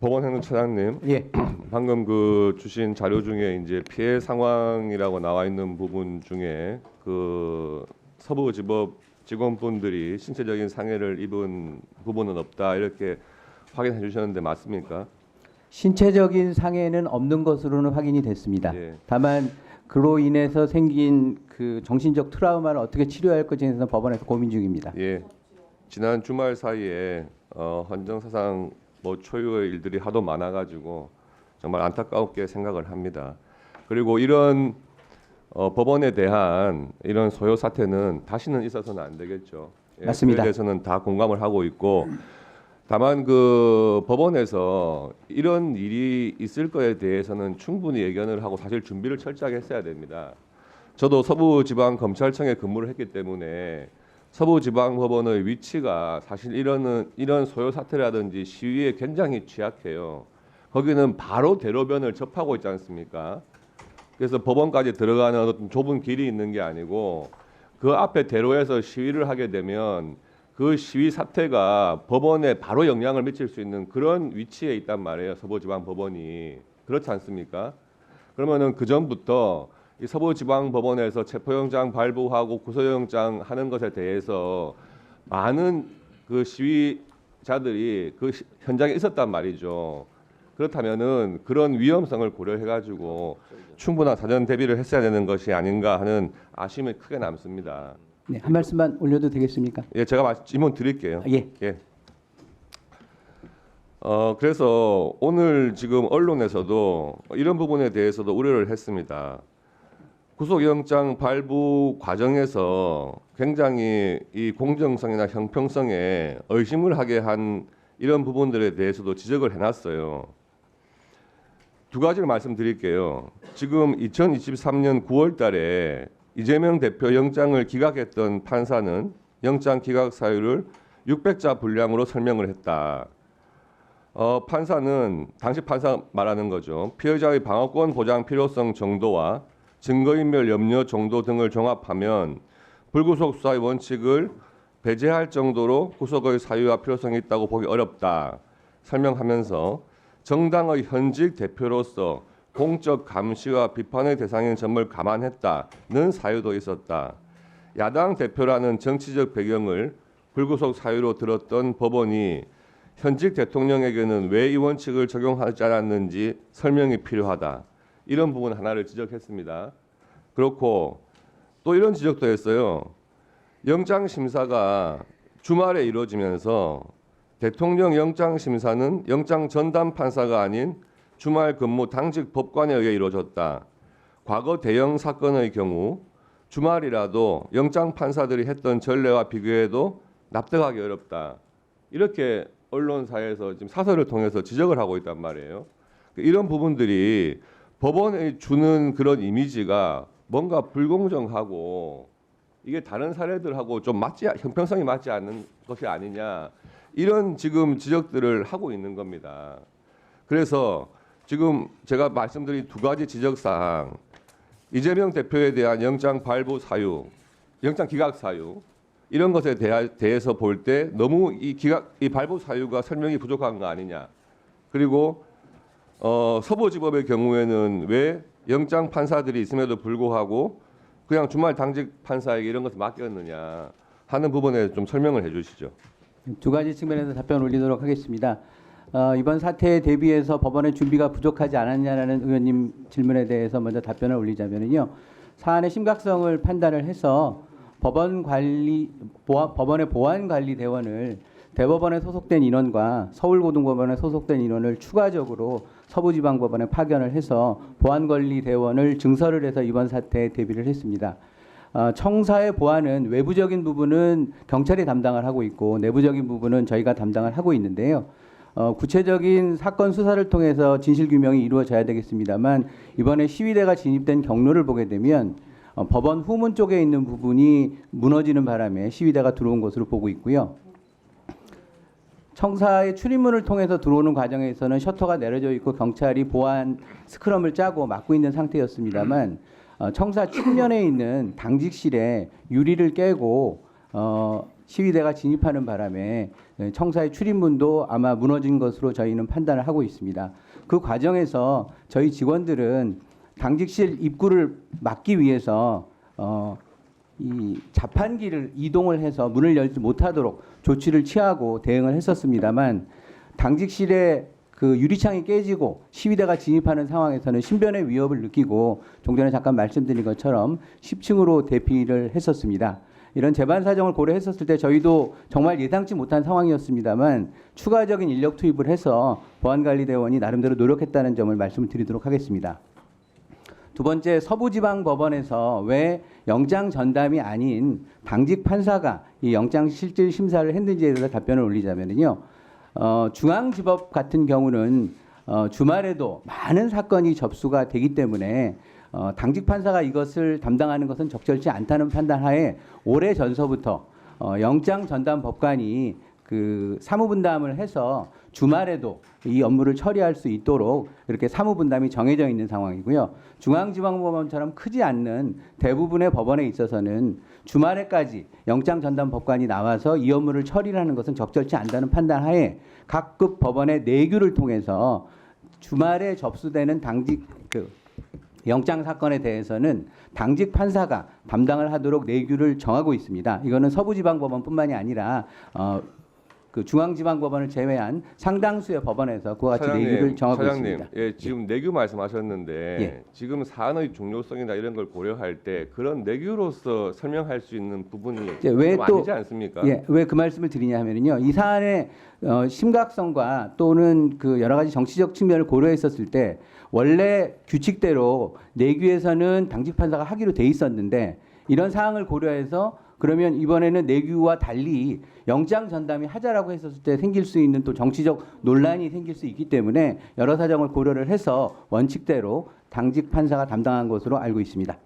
법원행정처장님, 예. 방금 그 주신 자료 중에 이제 피해 상황이라고 나와 있는 부분 중에 그 서부지법 직원분들이 신체적인 상해를 입은 부분은 없다 이렇게 확인해 주셨는데 맞습니까? 신체적인 상해는 없는 것으로는 확인이 됐습니다. 예. 다만 그로 인해서 생긴 그 정신적 트라우마를 어떻게 치료할 것에 대해서 법원에서 고민 중입니다. 예. 지난 주말 사이에 헌정사상 뭐 초유의 일들이 하도 많아가지고 정말 안타깝게 생각을 합니다. 그리고 이런 법원에 대한 이런 소요 사태는 다시는 있어서는 안 되겠죠. 예, 맞습니다. 그에 대해서는 다 공감을 하고 있고 다만 그 법원에서 이런 일이 있을 거에 대해서는 충분히 예견을 하고 사실 준비를 철저하게 했어야 됩니다. 저도 서부지방검찰청에 근무를 했기 때문에 서부지방법원의 위치가 사실 이런 소요 사태라든지 시위에 굉장히 취약해요. 거기는 바로 대로변을 접하고 있지 않습니까? 그래서 법원까지 들어가는 어떤 좁은 길이 있는 게 아니고 그 앞에 대로에서 시위를 하게 되면 그 시위 사태가 법원에 바로 영향을 미칠 수 있는 그런 위치에 있단 말이에요. 서부지방법원이 그렇지 않습니까? 그러면은 그 전부터 이 서부지방법원에서 체포영장 발부하고 구속영장 하는 것에 대해서 많은 그 시위자들이 그 현장에 있었단 말이죠. 그렇다면은 그런 위험성을 고려해가지고 충분한 사전 대비를 했어야 되는 것이 아닌가 하는 아쉬움이 크게 남습니다. 네, 한 말씀만 올려도 되겠습니까? 예, 제가 질문 드릴게요. 예. 예. 그래서 오늘 지금 언론에서도 이런 부분에 대해서도 우려를 했습니다. 구속영장 발부 과정에서 굉장히 이 공정성이나 형평성에 의심을 하게 한 이런 부분들에 대해서도 지적을 해놨어요. 두 가지를 말씀드릴게요. 지금 2023년 9월 달에 이재명 대표 영장을 기각했던 판사는 영장 기각 사유를 600자 분량으로 설명을 했다. 판사는 당시 판사 말하는 거죠. 피해자의 방어권 보장 필요성 정도와 증거인멸 염려 정도 등을 종합하면 불구속 수사의 원칙을 배제할 정도로 구속의 사유와 필요성이 있다고 보기 어렵다. 설명하면서 정당의 현직 대표로서 공적 감시와 비판의 대상인 점을 감안했다는 사유도 있었다. 야당 대표라는 정치적 배경을 불구속 사유로 들었던 법원이 현직 대통령에게는 왜 이 원칙을 적용하지 않았는지 설명이 필요하다. 이런 부분 하나를 지적했습니다. 그렇고 또 이런 지적도 했어요. 영장 심사가 주말에 이루어지면서 대통령 영장 심사는 영장 전담 판사가 아닌 주말 근무 당직 법관에 의해 이루어졌다. 과거 대형 사건의 경우 주말이라도 영장 판사들이 했던 전례와 비교해도 납득하기 어렵다. 이렇게 언론사에서 지금 사설을 통해서 지적을 하고 있단 말이에요. 이런 부분들이 법원에 주는 그런 이미지가 뭔가 불공정하고 이게 다른 사례들하고 좀 형평성이 맞지 않는 것이 아니냐 이런 지금 지적들을 하고 있는 겁니다. 그래서 지금 제가 말씀드린 두 가지 지적사항 이재명 대표에 대한 영장 발부 사유, 영장 기각 사유 이런 것에 대해서 볼 때 너무 이 발부 사유가 설명이 부족한 거 아니냐. 그리고 서부지법의 경우에는 왜 영장 판사들이 있음에도 불구하고 그냥 주말 당직 판사에게 이런 것을 맡겼느냐 하는 부분에 좀 설명을 해주시죠. 두 가지 측면에서 답변 올리도록 하겠습니다. 이번 사태에 대비해서 법원의 준비가 부족하지 않았냐라는 의원님 질문에 대해서 먼저 답변을 올리자면요. 사안의 심각성을 판단을 해서 법원의 보안관리대원을 대법원에 소속된 인원과 서울고등법원에 소속된 인원을 추가적으로 서부지방법원에 파견을 해서 보안관리대원을 증설을 해서 이번 사태에 대비를 했습니다. 청사의 보안은 외부적인 부분은 경찰이 담당을 하고 있고 내부적인 부분은 저희가 담당을 하고 있는데요. 구체적인 사건 수사를 통해서 진실규명이 이루어져야 되겠습니다만 이번에 시위대가 진입된 경로를 보게 되면 법원 후문 쪽에 있는 부분이 무너지는 바람에 시위대가 들어온 것으로 보고 있고요. 청사의 출입문을 통해서 들어오는 과정에서는 셔터가 내려져 있고 경찰이 보안 스크럼을 짜고 막고 있는 상태였습니다만 청사 측면에 있는 당직실에 유리를 깨고 시위대가 진입하는 바람에 청사의 출입문도 아마 무너진 것으로 저희는 판단을 하고 있습니다. 그 과정에서 저희 직원들은 당직실 입구를 막기 위해서 이 자판기를 이동을 해서 문을 열지 못하도록 조치를 취하고 대응을 했었습니다만 당직실에 그 유리창이 깨지고 시위대가 진입하는 상황에서는 신변의 위협을 느끼고 좀 전에 잠깐 말씀드린 것처럼 10층으로 대피를 했었습니다. 이런 재반 사정을 고려했었을 때 저희도 정말 예상치 못한 상황이었습니다만 추가적인 인력 투입을 해서 보안관리대원이 나름대로 노력했다는 점을 말씀을 드리도록 하겠습니다. 두 번째, 서부지방법원에서 왜 영장 전담이 아닌 당직 판사가 이 영장 실질 심사를 했는지에 대해서 답변을 올리자면요. 중앙지법 같은 경우는 주말에도 많은 사건이 접수가 되기 때문에 당직 판사가 이것을 담당하는 것은 적절치 않다는 판단하에 오래 전서부터 영장 전담 법관이 그 사무분담을 해서 주말에도 이 업무를 처리할 수 있도록 이렇게 사무분담이 정해져 있는 상황이고요. 중앙지방법원처럼 크지 않는 대부분의 법원에 있어서는 주말에까지 영장 전담 법관이 나와서 이 업무를 처리를 하는 것은 적절치 않다는 판단하에 각급 법원의 내규를 통해서 주말에 접수되는 당직 영장 사건에 대해서는 당직 판사가 담당을 하도록 내규를 정하고 있습니다. 이거는 서부지방법원뿐만이 아니라 그 중앙지방법원을 제외한 상당수의 법원에서 그와 같이 내규를 정하고 있습니다. 예, 지금 내규 말씀하셨는데 예. 지금 사안의 중요성이나 이런 걸 고려할 때 그런 내규로서 설명할 수 있는 부분이 왜 좀 또 아니지 않습니까? 예, 왜 그 말씀을 드리냐 하면요, 이 사안의 심각성과 또는 그 여러 가지 정치적 측면을 고려했었을 때 원래 규칙대로 내규에서는 당직 판사가 하기로 돼 있었는데 이런 사항을 고려해서 그러면 이번에는 내규와 달리 영장 전담이 하자라고 했었을 때 생길 수 있는 또 정치적 논란이 생길 수 있기 때문에 여러 사정을 고려를 해서 원칙대로 당직 판사가 담당한 것으로 알고 있습니다.